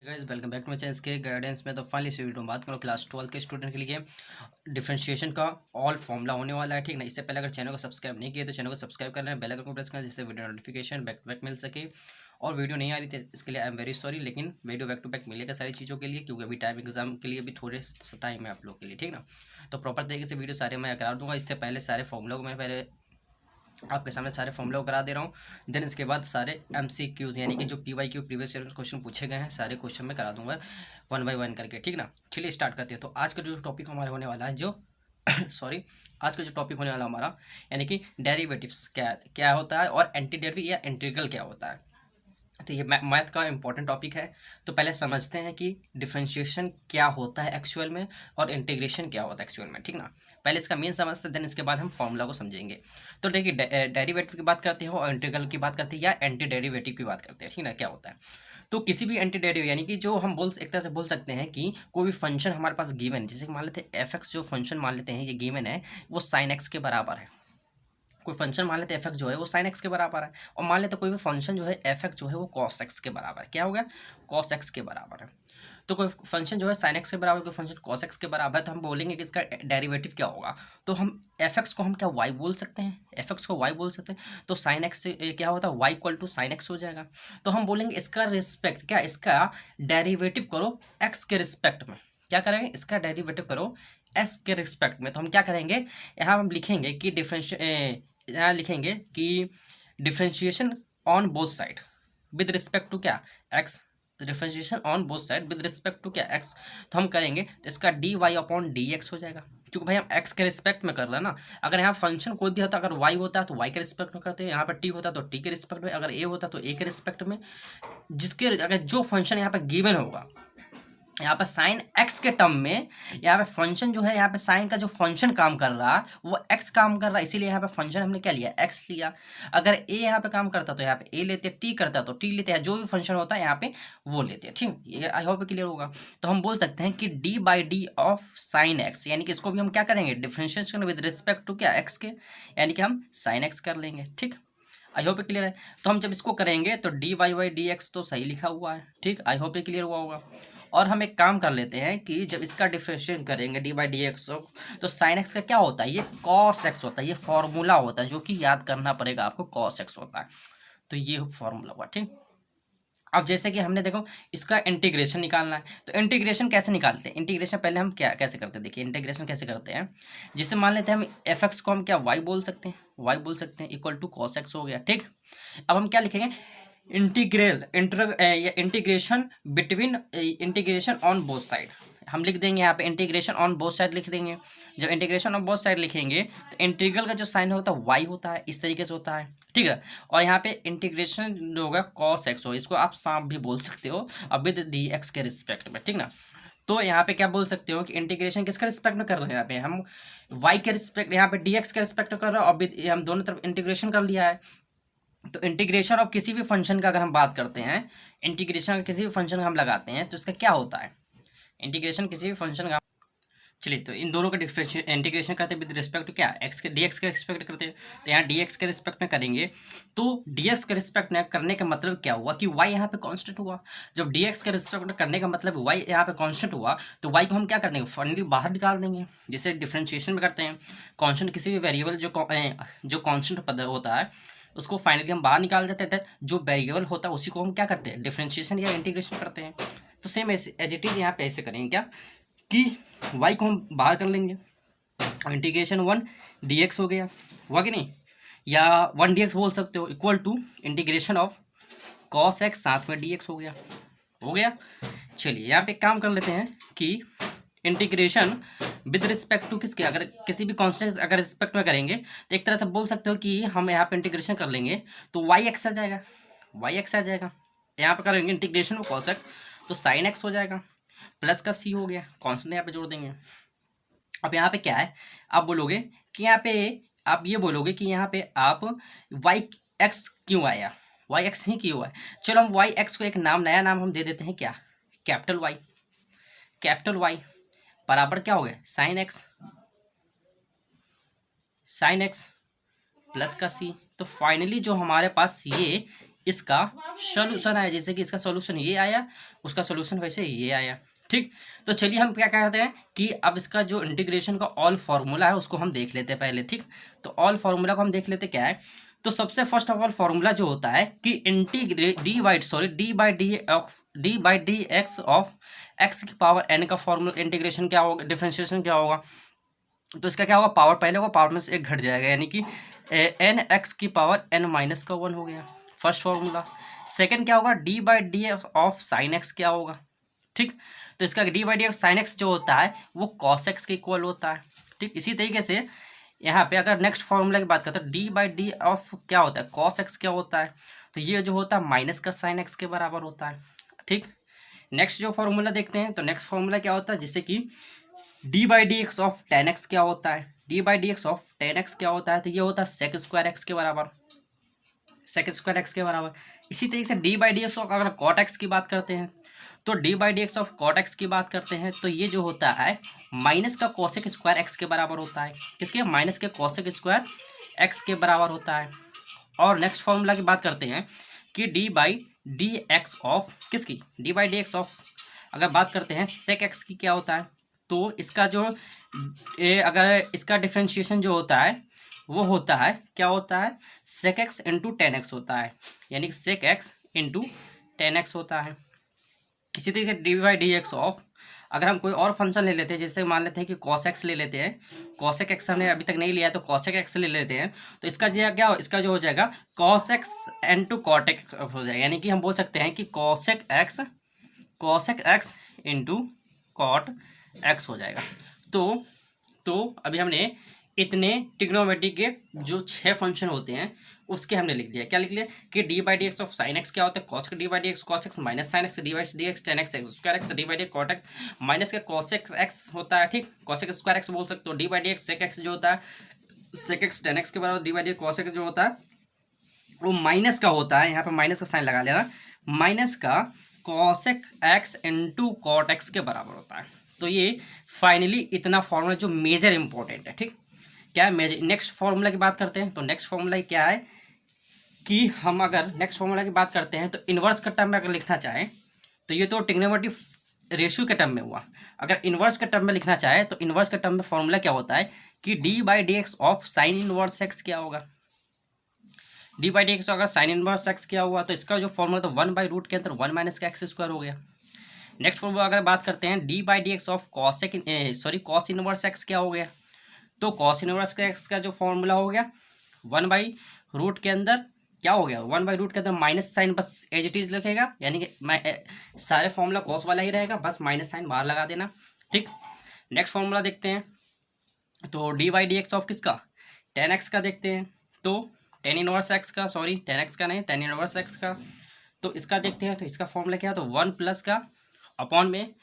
Guys welcome back to my channel के guidance में। तो फाइनली इस वीडियो में बात करूँ क्लास 12 के स्टूडेंट के लिए डिफरेंशिएशन का ऑल फॉर्मूला होने वाला है। ठीक ना, इससे पहले अगर चैनल को सब्सक्राइब नहीं किया तो चैनल को सब्सक्राइब कर लें, बेल आइकन को प्रेस करें जिससे video notification back to back मिल सके। और वीडियो नहीं आ रही थी इसके लिए आई एम वेरी सॉरी, लेकिन वीडियो बैक टू बैक मिलेगा सारी चीज़ों के लिए, क्योंकि अभी टाइम एग्जाम के लिए भी थोड़े टाइम है आप लोग के लिए। ठीक ना, तो प्रॉपर तरीके से वीडियो सारे मैं करा दूंगा। इससे पहले सारे फॉर्मूलों को मैं पहले आपके सामने सारे फॉर्मूला करा दे रहा हूँ, देन इसके बाद सारे एमसीक्यूज यानी कि जो पीवाईक्यू प्रीवियस ईयर में क्वेश्चन पूछे गए हैं सारे क्वेश्चन में करा दूंगा वन बाय वन करके। ठीक ना, चलिए स्टार्ट करते हैं। तो आज का जो टॉपिक हमारा होने वाला है जो सॉरी आज का जो टॉपिक होने वाला हमारा यानी कि डेरिवेटिव्स क्या क्या होता है और एंटी डेरिवेटिव या इंटीग्रल क्या होता है। तो ये मैथ का इंपॉर्टेंट टॉपिक है। तो पहले समझते हैं कि डिफरेंशिएशन क्या होता है एक्चुअल में और इंटीग्रेशन क्या होता है एक्चुअल में। ठीक ना, पहले इसका मेन समझते हैं, देन इसके बाद हम फॉर्मूला को समझेंगे। तो देखिए डेरिवेटिव की बात करते हो और इंटीग्रल की बात करते हैं या एंटी डेरिवेटिव की बात करते हैं। ठीक ना, क्या होता है तो किसी भी एंटी डेरिवेटिव यानी कि जो हम एक तरह से बोल सकते हैं कि कोई भी फंक्शन हमारे पास गिवन, जैसे कि मान लेते हैं एफ एक्स जो फंक्शन मान लेते हैं ये गिवन है, वो साइन एक्स के बराबर है। कोई फंक्शन मान लेते हैं एफ एक्स जो है वो साइन एक्स के बराबर है, और मान लेते कोई भी फंक्शन जो है एफ एक्स जो है वो कॉस एक्स के बराबर है। क्या हो गया, कॉस एक्स के बराबर है। तो कोई फंक्शन जो है साइन एक्स के बराबर, कोई फंक्शन कॉस एक्स के बराबर है, तो हम बोलेंगे कि इसका डेरिवेटिव क्या होगा। तो हम एफ एक्स को हम क्या वाई बोल सकते हैं, एफ एक्स को वाई बोल सकते हैं। तो साइन एक्स से क्या होता है, Y equal to sine X हो जाएगा। तो हम बोलेंगे इसका रिस्पेक्ट क्या, इसका डेरिवेटिव करो एक्स के रिस्पेक्ट में। क्या करेंगे, इसका डेरिवेटिव करो एक्स के रिस्पेक्ट में। तो हम क्या करेंगे, यहाँ हम लिखेंगे कि यहाँ लिखेंगे कि differentiation on both side with respect to क्या, X. Differentiation on both side with respect to क्या, एक्स। तो हम करेंगे तो इसका D Y upon D X हो जाएगा, क्योंकि भाई हम एक्स के रिस्पेक्ट में कर रहे हैं ना। अगर यहाँ फंक्शन कोई भी होता, अगर वाई होता है तो वाई के रिस्पेक्ट में करते हैं, यहाँ पर टी होता है तो टी के रिस्पेक्ट में, अगर ए होता तो ए के रिस्पेक्ट में। जिसके अगर जो फंक्शन यहाँ पर गिवन होगा, यहाँ पे साइन एक्स के टर्म में, यहाँ पे फंक्शन जो है, यहाँ पे साइन का जो फंक्शन काम कर रहा है वो एक्स काम कर रहा है, इसीलिए यहाँ पे फंक्शन हमने क्या लिया, एक्स लिया। अगर ए यहाँ पे काम करता तो यहाँ पे ए लेते, टी करता तो टी लेते हैं, जो भी फंक्शन होता है यहाँ पे वो लेते हैं। ठीक, ये आई होप क्लियर होगा। तो हम बोल सकते हैं कि D by D of sine x, यानी कि इसको भी हम क्या करेंगे, डिफरेंशिएशन विद रिस्पेक्ट टू क्या, एक्स के, यानी कि हम साइन एक्स कर लेंगे। ठीक, आई होप क्लियर है। तो हम जब इसको करेंगे तो D Y by D X तो सही लिखा हुआ है। ठीक, आई होप क्लियर हुआ होगा। और हम एक काम कर लेते हैं कि जब इसका डिफरेंशिएट करेंगे डी बाई डी एक्स, तो साइन एक्स का क्या होता है, ये कॉस एक्स होता है, ये फॉर्मूला होता है जो कि याद करना पड़ेगा आपको, कॉस एक्स होता है। तो ये फॉर्मूला हुआ। ठीक, अब जैसे कि हमने देखो इसका इंटीग्रेशन निकालना है, तो इंटीग्रेशन कैसे निकालते हैं, इंटीग्रेशन पहले हम क्या कैसे करते हैं, देखिए इंटीग्रेशन कैसे करते हैं। जैसे मान लेते हैं हम एफ एक्स को हम क्या वाई बोल सकते हैं, वाई बोल सकते हैं इक्वल टू कॉस एक्स हो गया। ठीक, अब हम क्या लिखेंगे, integration between integration on both side. हम लिख देंगे यहाँ पे इंटीग्रेशन ऑन बोथ साइड लिख देंगे। जब इंटीग्रेशन ऑन बोथ साइड लिखेंगे तो इंटीग्रल का जो साइन होता है वाई होता है, इस तरीके से होता है। ठीक है, और यहाँ पे इंटीग्रेशन जो होगा कॉस एक्स हो, इसको आप सांप भी बोल सकते हो अब विद डी एक्स के रिस्पेक्ट में। ठीक ना, तो यहाँ पे क्या बोल सकते हो कि इंटीग्रेशन किसके रिस्पेक्ट में कर रहे हैं, यहाँ पे हम वाई के रिस्पेक्ट, यहाँ पे डी एक्स के रिस्पेक्ट में कर रहे हैं, और हम दोनों तरफ इंटीग्रेशन कर लिया है। तो इंटीग्रेशन ऑफ किसी भी फंक्शन का अगर हम बात करते हैं, इंटीग्रेशन का किसी भी फंक्शन का हम लगाते हैं तो इसका क्या होता है, इंटीग्रेशन किसी भी फंक्शन का। चलिए, तो इन दोनों का इंटीग्रेशन करते हैं विद रिस्पेक्ट टू क्या, एक्स के डी एक्स के रिस्पेक्ट करते हैं। तो यहाँ डी एक्स के रिस्पेक्ट में करेंगे, तो डी एक्स के रिस्पेक्ट में करने का मतलब क्या हुआ कि वाई यहाँ पे कांस्टेंट हुआ। जब डी एक्स के रिस्पेक्ट में करने का मतलब वाई यहाँ पे कांस्टेंट हुआ, तो वाई को हम क्या कर देंगे, फाइनली बाहर निकाल देंगे। जैसे डिफ्रेंशिएशन में करते हैं, कांस्टेंट किसी भी वेरिएबल जो कांस्टेंट पद होता है उसको फाइनली हम बाहर निकाल देते हैं, जो वेरिएबल होता है उसी को हम क्या करते हैं, डिफ्रेंशिएशन या इंटीग्रेशन करते हैं। तो सेम एज इट इज यहाँ पे ऐसे करेंगे क्या कि y को हम बाहर कर लेंगे, इंटीग्रेशन वन डी एक्स हो गया, हुआ कि नहीं, या वन डी एक्स बोल सकते हो, equal to integration of cos X साथ में डी एक्स हो गया, हो गया। चलिए यहाँ पे काम कर लेते हैं कि इंटीग्रेशन विद रिस्पेक्ट टू किसके, अगर किसी भी कांस्टेंट अगर रिस्पेक्ट में करेंगे तो एक तरह से बोल सकते हो कि हम यहाँ पे इंटीग्रेशन कर लेंगे तो वाई एक्स आ जाएगा, वाई एक्स आ जाएगा। यहाँ पे करेंगे इंटीग्रेशन ऑफ कॉस एक्स तो साइन एक्स हो जाएगा, प्लस का सी हो गया, कांस्टेंट यहाँ पे जोड़ देंगे। अब यहाँ पे क्या है, आप बोलोगे कि यहाँ पे आप ये बोलोगे कि यहाँ पे आप वाई एक्स क्यों आया, वाई एक्स ही क्यों आया। चलो हम वाई एक्स को एक नाम, नया नाम हम दे देते हैं क्या, कैपिटल वाई, कैपिटल वाई बराबर क्या हो गया, sine x, sine x plus का सी। तो फाइनली जो हमारे पास ये इसका सोल्यूशन आया। जैसे कि इसका सोल्यूशन ये आया, उसका सोल्यूशन वैसे ये आया। ठीक, तो चलिए हम क्या करते हैं कि अब इसका जो इंटीग्रेशन का ऑल फार्मूला है उसको हम देख लेते हैं पहले। ठीक, तो ऑल फार्मूला को हम देख लेते क्या है। तो सबसे फर्स्ट ऑफ ऑल फार्मूला जो होता है कि D by D X of x की पावर एन का फॉर्मूला इंटीग्रेशन क्या होगा, डिफरेंशिएशन क्या होगा। तो इसका क्या होगा, पावर पहले होगा, पावर में से एक घट जाएगा, यानी कि एन एक्स की पावर एन माइनस का 1 हो गया, फर्स्ट फॉर्मूला। सेकंड क्या होगा, D by D X of sine X क्या होगा। ठीक, तो इसका D by D x sine x जो होता है वो कॉस एक्स के इक्वल होता है। ठीक, इसी तरीके से यहाँ पे अगर नेक्स्ट फॉर्मूला की बात करते हैं, डी बाई डी ऑफ क्या होता है, कॉस एक्स क्या होता है, तो ये जो होता है माइनस का साइन एक्स के बराबर होता है। ठीक, नेक्स्ट जो फॉर्मूला देखते हैं, तो नेक्स्ट फॉर्मूला क्या होता है, जैसे कि D by D X of ten x क्या होता है, D by D X of ten x क्या होता है, तो ये होता है सेक स्क्वायर एक्स के बराबर, सेक स्क्वायर एक्स के बराबर। इसी तरीके से D by D X of अगर कॉट एक्स की बात करते हैं, तो D by D X of cot X की बात करते हैं, तो ये जो होता है माइनस का कोसेक स्क्वायर एक्स के बराबर होता है। किसके, माइनस के कोसेक स्क्वायर एक्स के बराबर होता है। और नेक्स्ट फॉर्मूला की बात करते हैं कि D by D X of किसकी, D by D X of अगर बात करते हैं सेक एक्स की क्या होता है, तो इसका जो अगर इसका डिफ्रेंशिएशन जो होता है वो होता है क्या होता है, sec X into tan X होता है, यानी कि sec X into tan X होता है। इसी तरीके D by D X of अगर हम कोई और फंक्शन ले लेते हैं, जैसे मान लेते हैं कि कॉस एक्स ले लेते हैं, कॉसेक एक्स हमने अभी तक नहीं लिया है तो कॉसेक एक्स ले लेते हैं, तो इसका जो क्या इसका जो हो जाएगा cos X into cot X हो जाएगा, यानी कि हम बोल सकते हैं कि cosec X into cot X हो जाएगा। तो अभी हमने इतने ट्रिग्नोमेट्री के जो 6 फंक्शन होते हैं उसके हमने लिख दिया। क्या लिख लिया कि D by D X of sine X क्या होता है, कॉस का D by D X cos X minus sine X D by D X tan X X square X D by D cot X minus का cos X होता है। ठीक, cos x square x बोल सकते हो, D by D X sec X जो होता है सेक एक्स टेन एक्स के बराबर, D by D cos X जो होता है वो माइनस का होता है, यहाँ पे माइनस का साइन लगा लेना, माइनस का cosec X into cot X के बराबर होता है। तो ये फाइनली इतना फॉर्मूला जो मेजर इंपॉर्टेंट है। ठीक, क्या है मेजर। नेक्स्ट फॉर्मूला की बात करते हैं, तो नेक्स्ट फॉर्मूला क्या है कि हम अगर नेक्स्ट फॉर्मूला की बात करते हैं तो इन्वर्स के टर्म में अगर लिखना चाहें तो ये तो ट्रिग्नोमेट्री रेशियो के टर्म में हुआ। अगर इन्वर्स के टर्म में लिखना चाहे तो इन्वर्स के टर्म में फॉर्मूला क्या होता है कि D by D X of sine inverse x क्या होगा, डी बाई डी एक्स अगर साइन इनवर्स एक्स क्या हुआ तो इसका जो फॉर्मूला तो 1 बाई रूट के अंदर 1 माइनस का एक्स स्क्वायर हो गया। नेक्स्ट फॉर्मूला अगर बात करते हैं D by D X of cos inverse x क्या हो गया, तो कॉस इनवर्स एक्स का जो फॉर्मूला हो गया 1 बाई रूट के अंदर क्या हो गया, 1 बाई रूट के अंदर माइनस साइन बस एज इट इज लिखेगा, यानी कि सारे फॉर्मूला कॉस वाला ही रहेगा, बस माइनस साइन बाहर लगा देना। ठीक, नेक्स्ट फॉर्मूला देखते हैं, तो D by D X of किसका, टेन एक्स का देखते हैं, तो टेन इनवर्स एक्स का, सॉरी टेन एक्स का नहीं, टेन इनवर्स एक्स का, तो इसका देखते हैं। तो इसका फॉर्मूला क्या है, तो 1 प्लस का अपॉन में,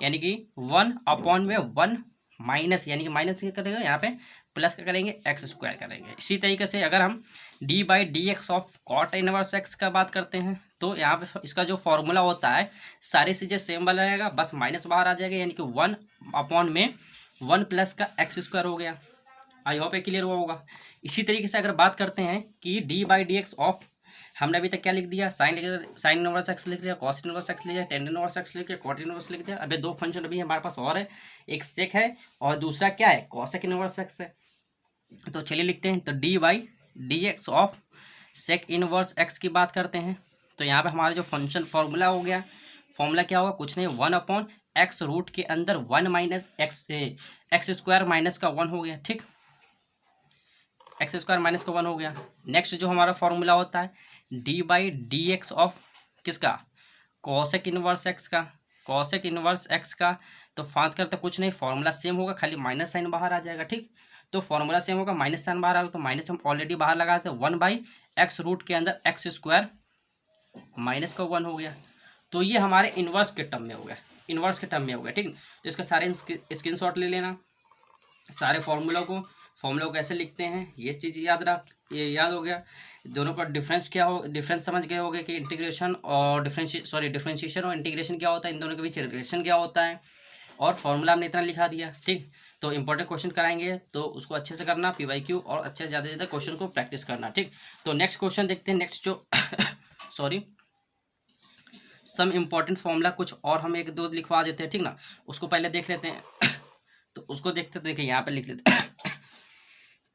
यानी कि 1 अपॉन में 1 माइनस, यानी कि माइनस क्या करेंगे यहाँ पे प्लस का करेंगे एक्स स्क्वायर करेंगे। इसी तरीके से अगर हम D by D X of cot inverse X का बात करते हैं तो यहाँ पे इसका जो फॉर्मूला होता है सारी चीज़ें सेम वाला रहेगा, बस माइनस बाहर आ जाएगा, यानी कि 1 अपॉन में 1 प्लस का एक्स स्क्वायर हो गया। आई होप ये क्लियर हुआ होगा। इसी तरीके से अगर बात करते हैं कि D by D X of हमने अभी तक क्या लिख दिया, साइन लिख दिया, साइन इनवर्स एक्स लिख दिया, कॉस इनवर्स एक्स लिख दिया, टेन इनवर्स एक्स लिख दिया, कॉट इनवर्स लिख दिया। अभी 2 फंक्शन अभी हमारे पास और है, एक सेक है और दूसरा क्या है कॉसेक इनवर्स एक्स है। तो चलिए लिखते हैं, तो D by D X of sec inverse X की बात करते हैं, तो यहाँ पे हमारा जो फंक्शन फॉर्मूला हो गया, फॉर्मूला क्या होगा, कुछ नहीं 1 अपॉन एक्स रूट के अंदर 1 माइनस एक्स स्क्वायर माइनस का 1 हो गया। ठीक, एक्स स्क्वायर माइनस का 1 हो गया। नेक्स्ट जो हमारा फॉर्मूला होता है D by D X of किसका, कॉसेक इनवर्स एक्स का, कॉसेक इनवर्स एक्स का, तो बात करते कुछ नहीं, फॉर्मूला सेम होगा, खाली माइनस साइन बाहर आ जाएगा। ठीक, तो फॉर्मूला सेम होगा, माइनस साइन बाहर आएगा, तो माइनस हम ऑलरेडी बाहर लगाते हैं, 1 बाई एक्स रूट के अंदर एक्स स्क्वायर माइनस का 1 हो गया। तो ये हमारे इन्वर्स के टर्म में हो गया, इन्वर्स के टर्म में हो गया। ठीक, तो इसका सारे स्क्रीनशॉट ले लेना, सारे फॉर्मूला को कैसे लिखते हैं ये चीज़ ये याद हो गया। दोनों का डिफरेंस क्या हो, डिफरेंस समझ गए होगे कि इंटीग्रेशन और डिफरेंशिएशन और इंटीग्रेशन क्या होता है, इन दोनों के बीच रिलेशन क्या होता है, और फॉर्मूला हमने इतना लिखा दिया। ठीक, तो इंपॉर्टेंट क्वेश्चन कराएंगे तो उसको अच्छे से करना, PYQ और अच्छे से ज़्यादा क्वेश्चन को प्रैक्टिस करना। ठीक, तो नेक्स्ट क्वेश्चन देखते हैं। नेक्स्ट जो सॉरी सम इम्पॉर्टेंट फॉर्मूला कुछ और हम एक दो लिखवा देते हैं, ठीक ना। उसको पहले देख लेते हैं तो उसको देखते, तो देखिए यहाँ पे लिख लेते हैं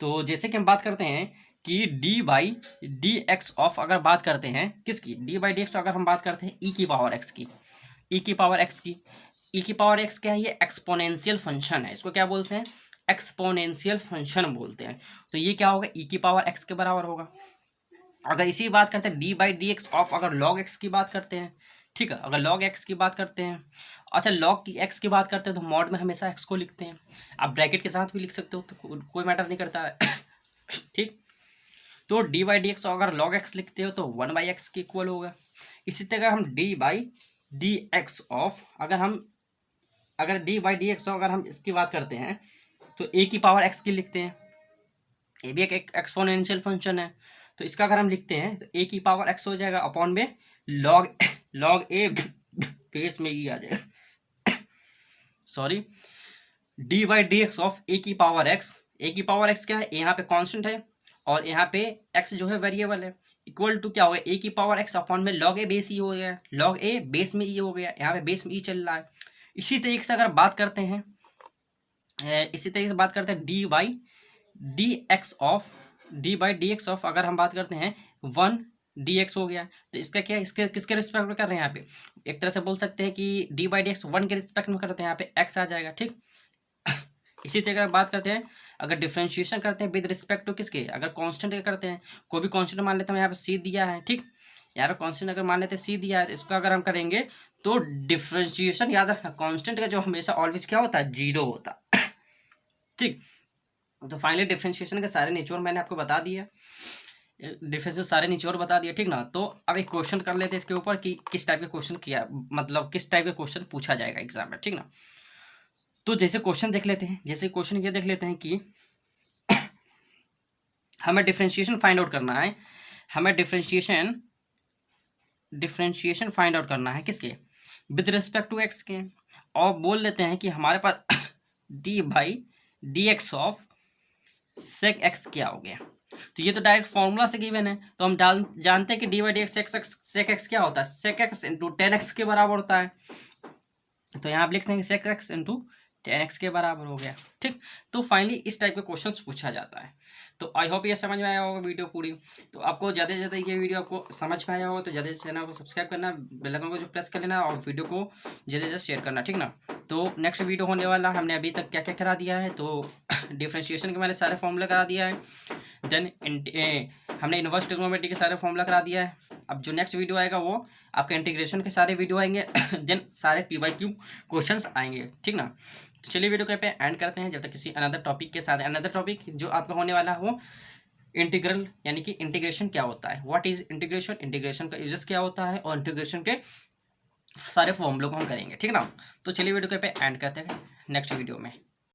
तो जैसे कि हम बात करते हैं कि D by D X of, अगर बात करते हैं किसकी, डी बाई डी एक्स, अगर हम बात करते हैं ई की पावर एक्स की, ई की पावर एक्स की, ई की पावर एक्स क्या है, ये एक्सपोनेंशियल फंक्शन है, इसको क्या बोलते हैं, एक्सपोनेंशियल फंक्शन बोलते हैं। तो ये क्या होगा, ई की पावर एक्स के बराबर होगा। अगर इसी बात करते हैं D by D X of, अगर लॉग एक्स की बात करते हैं, ठीक है, अगर लॉग एक्स की बात करते हैं, अच्छा लॉग की एक्स की बात करते हैं तो मॉड में हमेशा एक्स को लिखते हैं, आप ब्रैकेट के साथ भी लिख सकते हो, तो कोई मैटर नहीं करता है ठीक। तो डी बाई डी एक्स अगर लॉग एक्स लिखते हो तो 1/x के इक्वल होगा। इसी तरह हम D by D X of, अगर डी बाई डी एक्स अगर हम इसकी बात करते हैं तो ए की पावर एक्स की लिखते हैं, ये भी एक एक्सपोनेंशियल फंक्शन है, तो इसका अगर हम लिखते हैं तो ए की पावर एक्स हो जाएगा अपॉन में लॉग ए बेस में ई आ जाएगा sorry, D by D X of A की पावर एक्स, ए की पावर एक्स क्या है, यहाँ पे कांस्टेंट है और यहाँ पे एक्स जो है वेरिएबल है, इक्वल टू क्या हो गया, ए की पावर एक्स अपॉन में लॉग ए बेस ई हो गया, लॉग ए बेस में ई हो गया, यहाँ पे बेस में ई चल रहा है। इसी तरीके से अगर बात करते हैं D by D X of, D by D X of अगर हम बात करते हैं 1 डी एक्स हो गया, तो इसका क्या, इसके किसके रिस्पेक्ट में कर रहे हैं, यहाँ पे एक तरह से बोल सकते हैं कि डी बाई डी एक्स 1 के रिस्पेक्ट में करते हैं, यहाँ पे एक्स आ जाएगा, ठीक। इसी तरह बात करते हैं अगर डिफरेंशिएशन करते हैं विद रिस्पेक्ट टू किसके, अगर कांस्टेंट के करते हैं, कोई भी कांस्टेंट मान लेते हैं, यहाँ पे सी दिया है, ठीक, यहाँ पे कांस्टेंट अगर मान लेते हैं सी दिया है, तो इसका अगर हम करेंगे तो डिफरेंशिएशन याद रखना, कांस्टेंट का जो हमेशा ऑलवेज क्या होता है, जीरो होता है ठीक। तो फाइनली डिफरेंशिएशन के सारे निचोड़ मैंने आपको बता दिया, डिफरेंशिएशन सारे निचोड़ बता दिया, ठीक ना। तो अब एक क्वेश्चन कर लेते हैं इसके ऊपर कि किस टाइप के क्वेश्चन किया, मतलब किस टाइप के क्वेश्चन पूछा जाएगा एग्जाम में, ठीक ना। तो जैसे क्वेश्चन देख लेते हैं, जैसे क्वेश्चन ये देख लेते हैं कि हमें डिफरेंशिएशन फाइंड आउट करना है, हमें डिफरेंशिएशन फाइंड आउट करना है किसके, विद रिस्पेक्ट टू एक्स के, और बोल लेते हैं कि हमारे पास D by D X of sec X क्या हो गया। तो ये तो डायरेक्ट फॉर्मूला से गिवन है, तो हम जानते हैं कि D by D X sec X क्या होता है, सेक एक्स इंटू 10x के बराबर होता है, तो यहाँ आप लिख देंगे सेक एक्स इंटू 10x के बराबर हो गया, ठीक। तो फाइनली इस टाइप के क्वेश्चंस पूछा जाता है। तो आई होप ये समझ में आया होगा वीडियो पूरी। तो आपको ज़्यादा से ज़्यादा ये वीडियो आपको समझ में आया होगा तो ज़्यादा से चैनल को सब्सक्राइब करना, बेल आइकन को जो प्रेस कर लेना और वीडियो को ज़्यादा से ज़्यादा शेयर करना, ठीक ना। तो नेक्स्ट वीडियो होने वाला, हमने अभी तक क्या क्या करा दिया है, तो डिफ्रेंशिएशन के मैंने सारे फॉर्मूले करा दिया है, देन हमने इनवर्स ट्रिग्नोमेट्री के सारे फॉर्मूला करा दिया है। अब जो नेक्स्ट वीडियो आएगा वो आपके इंटीग्रेशन के सारे वीडियो आएंगे देन सारे PYQ क्वेश्चंस आएंगे, ठीक ना। तो चलिए वीडियो पे एंड करते हैं, जब तक किसी अनदर टॉपिक के साथ, अनदर टॉपिक जो आपका होने वाला है वो इंटीग्रल, यानी कि इंटीग्रेशन क्या होता है, व्हाट इज इंटीग्रेशन, इंटीग्रेशन का यूजेस क्या होता है, और इंटीग्रेशन के सारे फॉर्मूलों को हम करेंगे, ठीक ना। तो चलिए वीडियो पे एंड करते हैं नेक्स्ट वीडियो में।